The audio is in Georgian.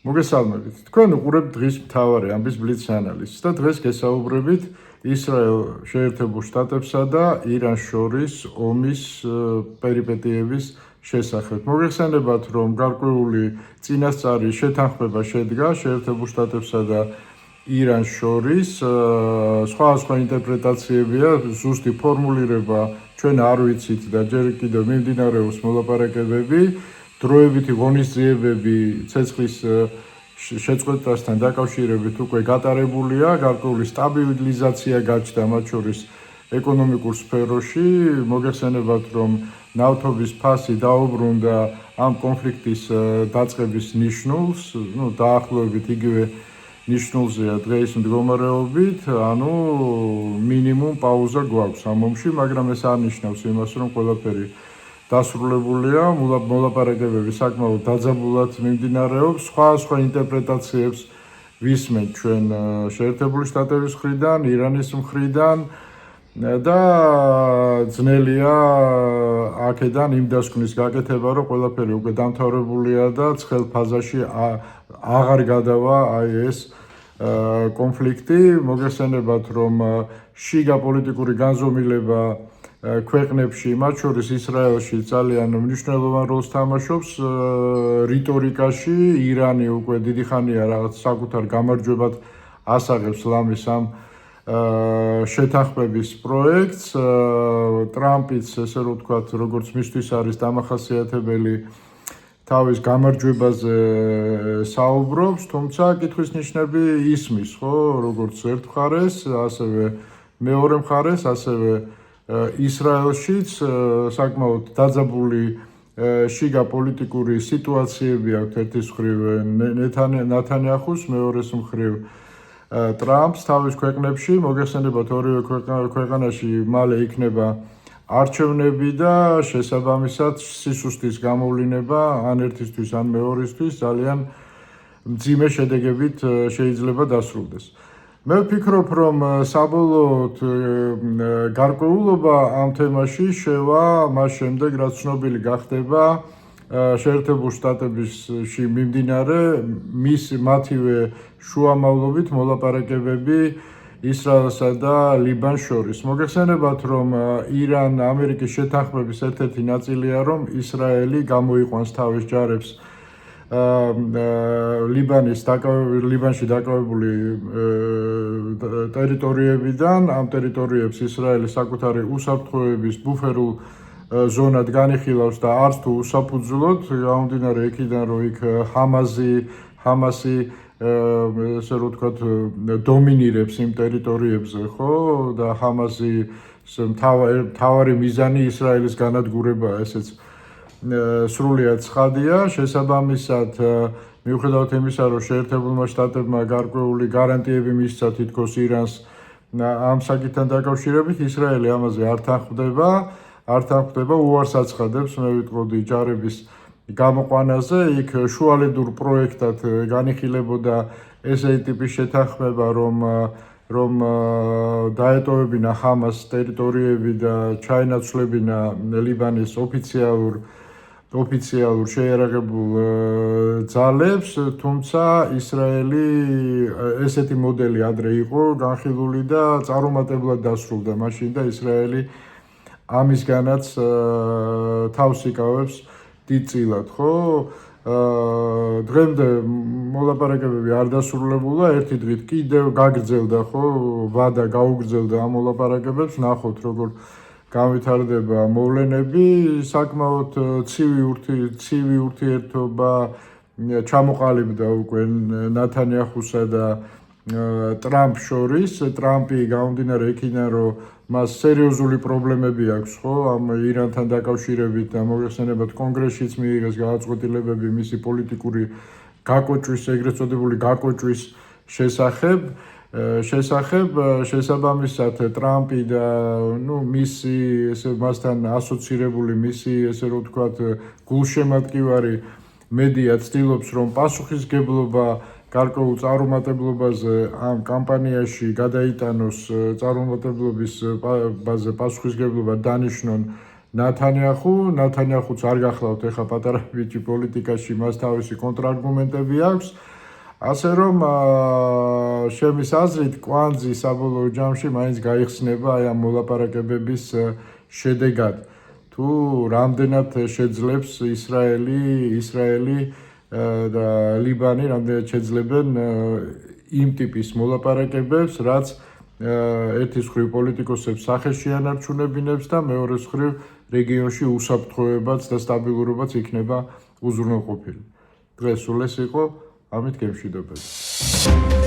მოგესალმებით. თქვენ უყურებთ დღის მთავარი ამბის ბლიც ანალიზს და დღეს გესაუბრებით ისრაელ შეერთებულ შტატებსა და ირანს შორის ომის პერიპეტიების შესახებ. მოგეხსენებათ, რომ გარკვეული წინასწარი შეთანხმება შედგა შეერთებულ შტატებსა და ირანს შორის. სხვა ინტერპრეტაციებია, ზუსტი ფორმულირება ჩვენ არ ვიცით და ჯერ კიდევ მიმდინარეობს მოლაპარაკებები. დროებითი ღონისძიებები ცეცხლის შეწყვეტასთან დაკავშირებით უკვე გატარებულია, გარკვეული სტაბილიზაცია გაჩნდა მათ შორის ეკონომიკურ სფეროში. მოგეხსენებათ, რომ ნავთობის ფასი დაუბრუნდა ამ კონფლიქტის დაწყების ნიშნულს, დაახლოებით იგივე ნიშნულზეა დღეს მდგომარეობით, ანუ მინიმუმ პაუზა გვაქვს ამ ომში, მაგრამ ეს არ ნიშნავს იმას, რომ ყველაფერი დასრულებულია, მოლაპარაკებები საკმაოდ დაძაბულად მიმდინარეობს. სხვა ინტერპრეტაციებს ვისმენთ ჩვენ შეერთებული შტატების მხრიდან, ირანის მხრიდან და ძნელია აქედან იმ დასკვნის გაკეთება, რომ ყველაფერი უკვე დამთავრებულია და ცხელ ფაზაში აღარ გადავა ეს კონფლიქტი. მოგეხსენებათ, რომ შიგა პოლიტიკური განზომილება ქვეყნებში, მათ შორის ისრაელში ძალიან მნიშვნელოვან როლს თამაშობს რიტორიკაში. ირანი უკვე დიდი ხანია რაღაც საკუთარ გამარჯვებად ასაღებს ლამის ამ შეთანხმების პროექტს. ტრამპიც, ესე რომ ვთქვათ, როგორც მისთვის არის დამახასიათებელი, თავის გამარჯვებაზე საუბრობს, თუმცა კითხვის ნიშნები ისმის, ხო, როგორც ერთ მხარეს, ასევე მეორე მხარეს, ასევე ისრაელშიც საკმაოდ დაძაბული შიგა პოლიტიკური სიტუაციები აქვს ერთის მხრივ ნეთანიაჰუს, მეორეს მხრივ ტრამპს თავის ქვეყნებში. მოგეხსენებათ, ორივე ქვეყანაში მალე იქნება არჩევნები და შესაბამისად სისუსტის გამოვლინება ან ერთისთვის, ან მეორისთვის ძალიან მძიმე შედეგებით შეიძლება დასრულდეს. მე ვფიქრობ, რომ საბოლოოდ გარკვეულობა ამ თემაში შევა მას შემდეგ, რაც ცნობილი გახდება შეერთებულ შტატებში მიმდინარე მათივე შუამავლობით მოლაპარაკებები ისრაელსა და ლიბანს შორის. მოგეხსენებათ, რომ ირან-ამერიკის შეთანხმების ერთ-ერთი ნაწილია, რომ ისრაელი გამოიყვანს თავის ჯარებს ლიბანში დაკავებული ტერიტორიებიდან. ამ ტერიტორიებს ისრაელი საკუთარი უსაფრთხოების ბუფერულ ზონად განიხილავს და არც თუ უსაფუძვლოდ, გამომდინარე იქიდან, რომ იქ ჰამასი ესე რომ ვთქვათ დომინირებს იმ ტერიტორიებზე, ხო, და ჰამასის მთავარი მიზანი ისრაელის განადგურებაა, ესეც სრულიად ცხადია. შესაბამისად, მიუხედავად იმისა, რომ შეერთებულმა შტატებმა გარკვეული გარანტიები მისცა თითქოს ირანს ამ საკითხთან დაკავშირებით, ისრაელი ამაზე არ თანხმდება, უარს აცხადებს, მე ვიტყოდი, ჯარების გამოყვანაზე. იქ შუალედურ პროექტად განიხილებოდა ესეთი ტიპის შეთანხმება, რომ დაეტოვებინა ჰამას ტერიტორიები და ჩაენაცვლებინა ლიბანის ოფიციალურ შეიარაღებულ ძალებს, თუმცა ისრაელი ესეთი მოდელი ადრე იყო განხილული და წარუმატებლად დასრულდა მაშინ და ისრაელი ამისგანაც თავს იკავებს დიდწილად, ხო? დღემდე მოლაპარაკებები არ დასრულებულა, ერთი დღით კიდევ გაგრძელდა, ხო, ვადა გაუგრძელდა ამ მოლაპარაკებებს, ნახოთ როგორ განვითარდება მოვლენები. საკმაოდ ცივი ურთიერთობა ჩამოყალიბდა უკვე ნეთანიაჰუსა და ტრამპს შორის. ტრამპი გამომდინარე იქიდან, რომ მას სერიოზული პრობლემები აქვს, ხო, ამ ირანთან დაკავშირებით და მოგეხსენებათ, კონგრესშიც მიიღეს გადაწყვეტილებები მისი პოლიტიკური გაკვეჭვის, ეგრეთ წოდებული გაკვეჭვის შესახებ. შესაბამისად, ტრამპი და მისი მასთან ასოცირებული მისი, ესე რომ ვთქვათ, გულშემატკივარი მედია ცდილობს, რომ პასუხისგებლობა გარკვეულ წარუმატებლობაზე ამ კამპანიაში გადაიტანოს, წარუმატებლობის ბაზე პასუხისგებლობა დანიშნონ ნათანიახუც არ გახლავთ ეხა პატარა ბიჭი პოლიტიკაში, მას თავისი კონტრარგუმენტები აქვს. ასე რომ შემის აზრით კვანძი საბოლოო ჯამში მაინც გაიხსნება აი ამ მოლაპარაკებების შედეგად. თუ რამდენად შეძლებს ისრაელი და ლიბანი რამდენად შეძლებენ იმ ტიპის მოლაპარაკებებს, რაც ერთი მხრივ პოლიტიკოსებს სახეში ანარჩუნებინებს და მეორე მხრივ რეგიონში უსაფრთხოებაც და სტაბილურობაც იქნება უზრუნველყოფილი. დღეს სულ ეს იყო, ამით გემშვიდობებით.